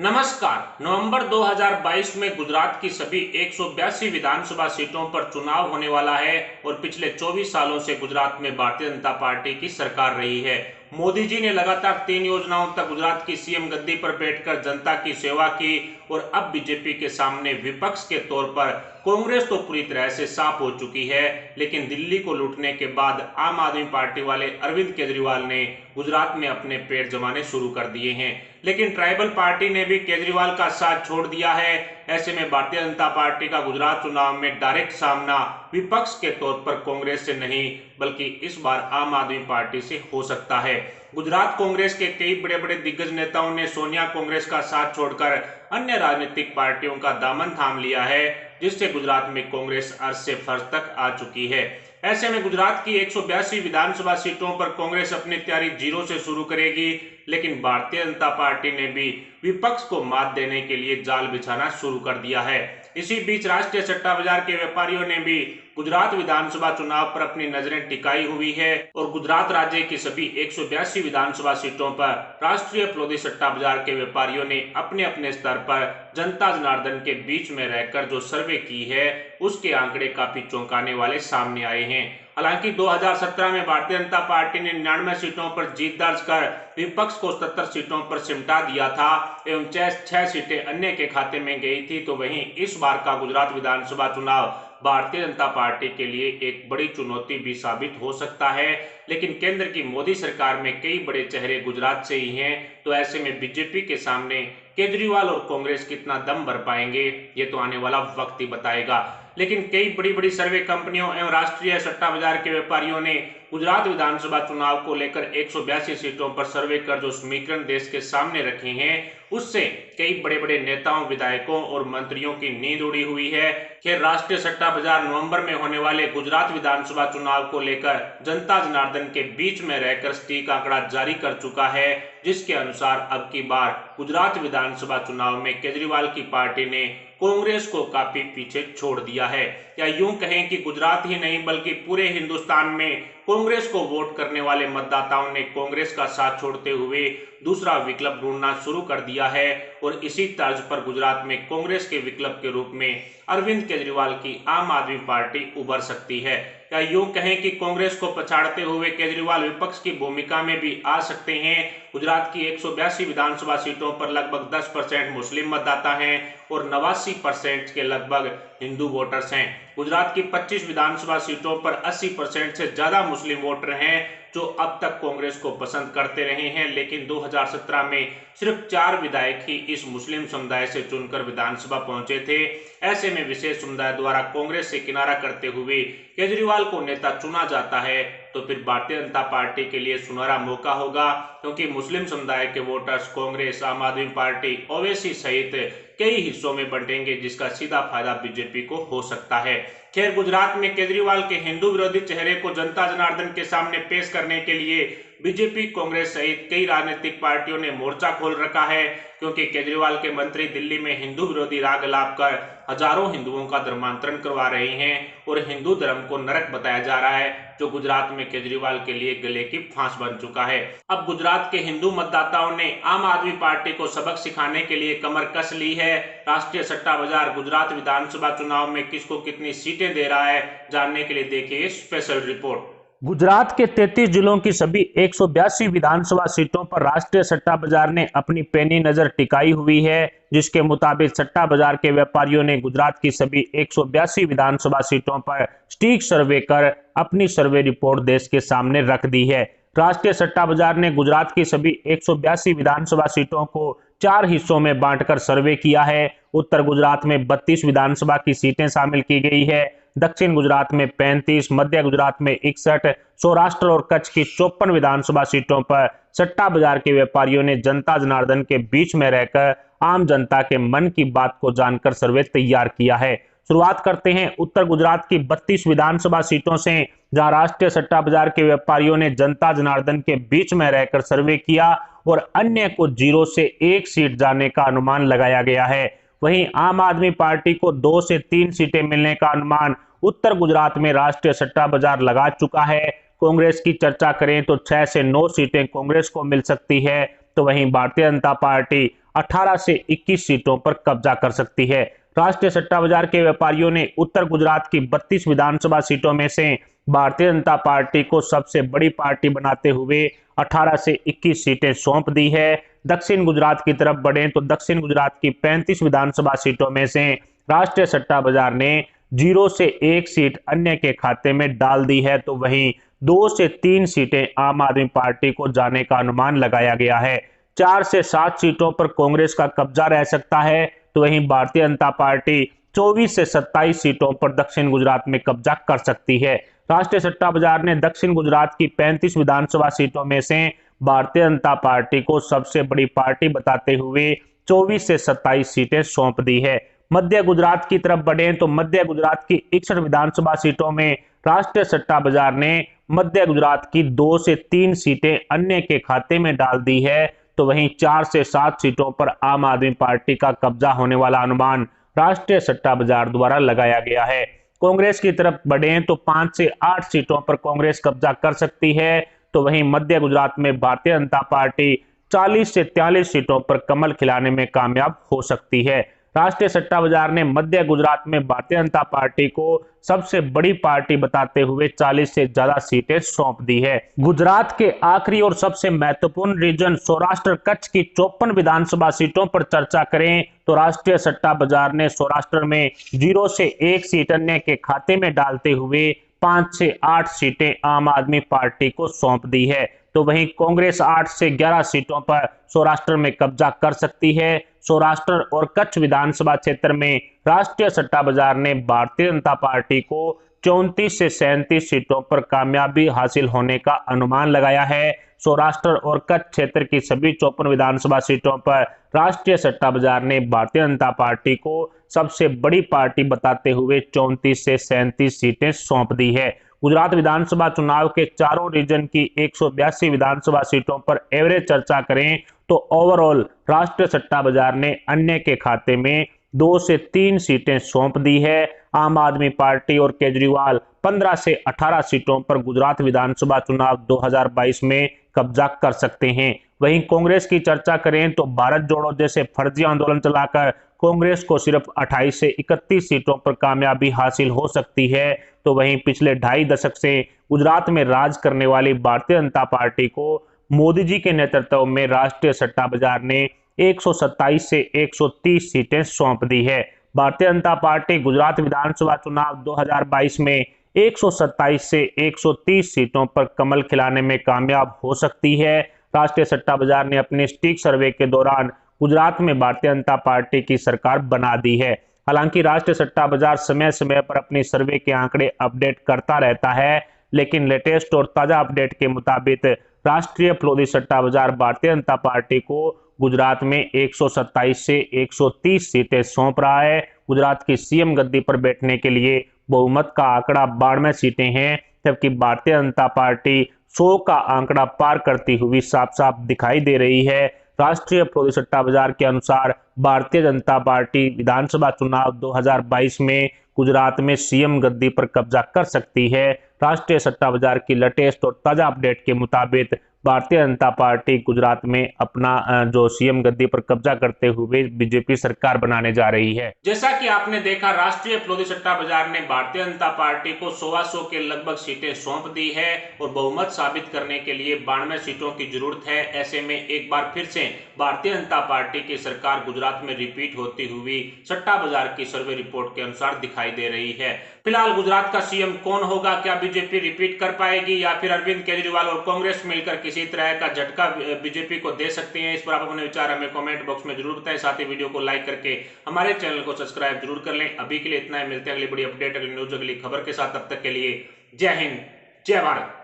नमस्कार। नवंबर 2022 में गुजरात की सभी 182 विधानसभा सीटों पर चुनाव होने वाला है और पिछले 24 सालों से गुजरात में भारतीय जनता पार्टी की सरकार रही है। मोदी जी ने लगातार 3 योजनाओं तक गुजरात की सीएम गद्दी पर बैठकर जनता की सेवा की और अब बीजेपी के सामने विपक्ष के तौर पर कांग्रेस तो पूरी तरह से साफ हो चुकी है। लेकिन दिल्ली को लूटने के बाद आम आदमी पार्टी वाले अरविंद केजरीवाल ने गुजरात में अपने पैर जमाने शुरू कर दिए हैं। लेकिन ट्राइबल पार्टी ने भी केजरीवाल का साथ छोड़ दिया है। ऐसे में भारतीय जनता पार्टी का गुजरात चुनाव में डायरेक्ट सामना विपक्ष के तौर पर कांग्रेस से नहीं बल्कि इस बार आम आदमी पार्टी से हो सकता है। गुजरात कांग्रेस के कई बड़े बड़े दिग्गज नेताओं ने सोनिया कांग्रेस का साथ छोड़कर अन्य राजनीतिक पार्टियों का दामन थाम लिया है, जिससे गुजरात में कांग्रेस अर्श से फर्श तक आ चुकी है। ऐसे में गुजरात की 182 विधानसभा सीटों पर कांग्रेस अपनी तैयारी जीरो से शुरू करेगी। लेकिन भारतीय जनता पार्टी ने भी विपक्ष को मात देने के लिए जाल बिछाना शुरू कर दिया है। इसी बीच राष्ट्रीय सट्टा बाजार के व्यापारियों ने भी गुजरात विधानसभा चुनाव पर अपनी नजरें टिकाई हुई है और गुजरात राज्य की सभी 182 विधानसभा सीटों पर राष्ट्रीय प्रोदी सट्टा बाजार के व्यापारियों ने अपने अपने स्तर पर जनता जनार्दन के बीच में रहकर जो सर्वे की है उसके आंकड़े काफी चौंकाने वाले सामने आए हैं। हालांकि 2017 में भारतीय जनता पार्टी ने 99 सीटों पर जीत दर्ज कर विपक्ष को 77 सीटों पर सिमटा दिया था एवं 6 सीटें अन्य के खाते में गई थी। तो वहीं इस बार का गुजरात विधानसभा चुनाव भारतीय जनता पार्टी के लिए एक बड़ी चुनौती भी साबित हो सकता है। लेकिन केंद्र की मोदी सरकार में कई बड़े चेहरे गुजरात से ही हैं, तो ऐसे में बीजेपी के सामने केजरीवाल और कांग्रेस कितना दम भर पाएंगे ये तो आने वाला वक्त ही बताएगा। लेकिन कई बड़ी बड़ी सर्वे कंपनियों एवं राष्ट्रीय सट्टा बाजार के व्यापारियों ने गुजरात विधानसभा चुनाव को लेकर 182 सीटों पर सर्वे कर जो समीकरण देश के सामने रखे हैं उससे कई बड़े बड़े नेताओं, विधायकों और मंत्रियों की नींद उड़ी हुई है। खैर, राष्ट्रीय सट्टा बाजार नवंबर में होने वाले गुजरात विधानसभा चुनाव को लेकर जनता जनार्दन के बीच में रहकर सटीक आंकड़ा जारी कर चुका है, जिसके अनुसार अब की बार गुजरात विधानसभा चुनाव में केजरीवाल की पार्टी ने कांग्रेस को काफी पीछे छोड़ दिया है। या यूं कहें कि गुजरात ही नहीं बल्कि पूरे हिंदुस्तान में कांग्रेस को वोट करने वाले मतदाताओं ने कांग्रेस का साथ छोड़ते हुए दूसरा विकल्प ढूंढना शुरू कर दिया है और इसी तर्ज पर गुजरात में कांग्रेस के विकल्प के रूप में अरविंद केजरीवाल की आम आदमी पार्टी उभर सकती है। या यूं कहें कि कांग्रेस को पछाड़ते हुए केजरीवाल विपक्ष की भूमिका में भी आ सकते हैं। गुजरात की 182 विधानसभा सीटों पर लगभग 10% मुस्लिम मतदाता हैं और 89% के लगभग हिंदू वोटर्स हैं। गुजरात की 25 विधानसभा सीटों पर 80% से ज्यादा मुस्लिम वोटर हैं जो अब तक कांग्रेस को पसंद करते रहे हैं। लेकिन 2017 में सिर्फ 4 विधायक ही इस मुस्लिम समुदाय से चुनकर विधानसभा पहुंचे थे। ऐसे में विशेष समुदाय द्वारा कांग्रेस से किनारा करते हुए केजरीवाल को नेता चुना जाता है तो फिर भारतीय जनता पार्टी के लिए सुनहरा मौका होगा, क्योंकि मुस्लिम समुदाय के वोटर्स कांग्रेस, आम आदमी पार्टी, ओवैसी सहित कई हिस्सों में बंटेंगे, जिसका सीधा फायदा बीजेपी को हो सकता है। खैर, गुजरात में केजरीवाल के हिंदू विरोधी चेहरे को जनता जनार्दन के सामने पेश करने के लिए बीजेपी, कांग्रेस सहित कई राजनीतिक पार्टियों ने मोर्चा खोल रखा है, क्योंकि केजरीवाल के मंत्री दिल्ली में हिंदू विरोधी राग अलाप कर हजारों हिंदुओं का धर्मांतरण करवा रहे हैं और हिंदू धर्म को नरक बताया जा रहा है, जो गुजरात में केजरीवाल के लिए गले की फांस बन चुका है। अब गुजरात के हिंदू मतदाताओं ने आम आदमी पार्टी को सबक सिखाने के लिए कमर कस ली है। राष्ट्रीय सट्टा बाजार गुजरात विधानसभा चुनाव में किसको कितनी सीटें दे रहा है, जानने के लिए देखिए स्पेशल रिपोर्ट। गुजरात के 33 जिलों की सभी 182 विधानसभा सीटों पर राष्ट्रीय सट्टा बाजार ने अपनी पैनी नजर टिकाई हुई है, जिसके मुताबिक सट्टा बाजार के व्यापारियों ने गुजरात की सभी 182 विधानसभा सीटों पर सटीक सर्वे कर अपनी सर्वे रिपोर्ट देश के सामने रख दी है। राष्ट्रीय सट्टा बाजार ने गुजरात की सभी 182 विधानसभा सीटों को 4 हिस्सों में बांटकर सर्वे किया है। उत्तर गुजरात में 32 विधानसभा की सीटें शामिल की गई है, दक्षिण गुजरात में 35, मध्य गुजरात में 61, सौराष्ट्र और कच्छ की 54 विधानसभा सीटों पर सट्टा बाजार के व्यापारियों ने जनता जनार्दन के बीच में रहकर आम जनता के मन की बात को जानकर सर्वे तैयार किया है। शुरुआत करते हैं उत्तर गुजरात की 32 विधानसभा सीटों से, जहां राष्ट्रीय सट्टा बाजार के व्यापारियों ने जनता जनार्दन के बीच में रहकर सर्वे किया और अन्य को 0 से 1 सीट जाने का अनुमान लगाया गया है। वहीं आम आदमी पार्टी को 2 से 3 सीटें मिलने का अनुमान उत्तर गुजरात में राष्ट्रीय सट्टा बाजार लगा चुका है। कांग्रेस की चर्चा करें तो 6 से 9 सीटें कांग्रेस को मिल सकती है, तो वहीं भारतीय जनता पार्टी 18 से 21 सीटों पर कब्जा कर सकती है। राष्ट्रीय सट्टा बाजार के व्यापारियों ने उत्तर गुजरात की 32 विधानसभा सीटों में से भारतीय जनता पार्टी को सबसे बड़ी पार्टी बनाते हुए 18 से 21 सीटें सौंप दी है। दक्षिण गुजरात की तरफ बढ़े तो दक्षिण गुजरात की 35 विधानसभा सीटों में से राष्ट्रीय सट्टा बाजार ने 0 से 1 सीट अन्य के खाते में डाल दी है, तो वहीं 2 से 3 सीटें आम आदमी पार्टी को जाने का अनुमान लगाया गया है। 4 से 7 सीटों पर कांग्रेस का कब्जा रह सकता है, तो वहीं भारतीय जनता पार्टी 24 से 27 सीटों पर दक्षिण गुजरात में कब्जा कर सकती है। राष्ट्रीय सट्टा बाजार ने दक्षिण गुजरात की 35 विधानसभा सीटों में से भारतीय जनता पार्टी को सबसे बड़ी पार्टी बताते हुए 24 से 27 सीटें सौंप दी है। मध्य गुजरात की तरफ बढ़े तो मध्य गुजरात की 61 विधानसभा सीटों में राष्ट्रीय सट्टा बाजार ने मध्य गुजरात की 2 से 3 सीटें अन्य के खाते में डाल दी है, तो वहीं 4 से 7 सीटों पर आम आदमी पार्टी का कब्जा होने वाला अनुमान राष्ट्रीय सट्टा बाजार द्वारा लगाया गया है। कांग्रेस की तरफ बढ़े तो 5 से 8 सीटों पर कांग्रेस कब्जा कर सकती है, तो वहीं मध्य गुजरात में भारतीय जनता पार्टी 40 से 43 सीटों पर कमल खिलाने में कामयाब हो सकती है। राष्ट्रीय सट्टा बाजार ने मध्य गुजरात में भारतीय जनता पार्टी को सबसे बड़ी पार्टी बताते हुए 40 से ज्यादा सीटें सौंप दी है। गुजरात के आखिरी और सबसे महत्वपूर्ण रीजन सौराष्ट्र कच्छ की 54 विधानसभा सीटों पर चर्चा करें तो राष्ट्रीय सट्टा बाजार ने सौराष्ट्र में 0 से 1 सीट अन्य के खाते में डालते हुए 5 से 8 सीटें आम आदमी पार्टी को सौंप दी है, तो वहीं कांग्रेस 8 से 11 सीटों पर सौराष्ट्र में कब्जा कर सकती है। सौराष्ट्र और कच्छ विधानसभा क्षेत्र में राष्ट्रीय सट्टा बाजार ने भारतीय जनता पार्टी को 34 से 37 सीटों पर कामयाबी हासिल होने का अनुमान लगाया है। सौराष्ट्र और कच्छ क्षेत्र की सभी 54 विधानसभा सीटों पर राष्ट्रीय सट्टा बाजार ने भारतीय जनता पार्टी को सबसे बड़ी पार्टी बताते हुए 34 से 37 सीटें सौंप दी है। गुजरात विधानसभा चुनाव के चारों रीजन की 182 विधानसभा सीटों पर एवरेज चर्चा करें तो ओवरऑल राष्ट्रीय सट्टा बाजार ने अन्य के खाते में 2 से 3 सीटें सौंप दी है। आम आदमी पार्टी और केजरीवाल 15 से 18 सीटों पर गुजरात विधानसभा चुनाव 2022 में कब्जा कर सकते हैं। वहीं कांग्रेस की चर्चा करें तो भारत जोड़ो जैसे फर्जी आंदोलन चलाकर कांग्रेस को सिर्फ 28 से 31 सीटों पर कामयाबी हासिल हो सकती है, तो वहीं पिछले 2.5 दशक से गुजरात में राज करने वाली भारतीय जनता पार्टी को मोदी जी के नेतृत्व में राष्ट्रीय सट्टा बाजार ने 127 से 130 सीटें सौंप दी है। भारतीय जनता पार्टी गुजरात विधानसभा चुनाव 2022 में 127 से 130 सीटों पर कमल खिलाने में कामयाब हो सकती है। राष्ट्रीय सट्टा बाजार ने अपने स्टिक सर्वे के दौरान गुजरात में भारतीय जनता पार्टी की सरकार बना दी है। हालांकि राष्ट्रीय सट्टा बाजार समय समय पर अपनी सर्वे के आंकड़े अपडेट करता रहता है, लेकिन लेटेस्ट और ताजा अपडेट के मुताबिक राष्ट्रीय फ्लोदी सट्टा बाजार भारतीय जनता पार्टी को गुजरात में 127 से 130 सीटें सौंप रहा है। गुजरात की सीएम गद्दी पर बैठने के लिए बहुमत का आंकड़ा 92 सीटें हैं, जबकि भारतीय जनता पार्टी 100 का आंकड़ा पार करती हुई साफ साफ दिखाई दे रही है। राष्ट्रीय फ्लोदी सट्टा बाजार के अनुसार भारतीय जनता पार्टी विधानसभा चुनाव 2022 में गुजरात में सीएम गद्दी पर कब्जा कर सकती है। राष्ट्रीय सट्टा बाजार की लेटेस्ट और ताजा अपडेट के मुताबिक भारतीय जनता पार्टी गुजरात में अपना जो सीएम गद्दी पर कब्जा करते हुए बीजेपी सरकार बनाने जा रही है। जैसा कि आपने देखा, राष्ट्रीय फ्लोदी सट्टा बाजार ने भारतीय जनता पार्टी को 125 के लगभग सीटें सौंप दी है और बहुमत साबित करने के लिए 92 सीटों की जरूरत है। ऐसे में एक बार फिर से भारतीय जनता पार्टी की सरकार गुजरात में रिपीट होती हुई सट्टा बाजार की सर्वे रिपोर्ट के अनुसार दिखाई दे रही है। फिलहाल गुजरात का सीएम कौन होगा, क्या बीजेपी रिपीट कर पाएगी या फिर अरविंद केजरीवाल और कांग्रेस मिलकर किसी तरह का झटका बीजेपी को दे सकते हैं, इस पर आप अपने विचार हमें कमेंट बॉक्स में जरूर बताएं। साथ ही वीडियो को लाइक करके हमारे चैनल को सब्सक्राइब जरूर कर लें। अभी के लिए इतना ही, मिलते हैं अगली बड़ी अपडेट, अगली न्यूज, अगली खबर के साथ। तब तक के लिए जय हिंद, जय भारत।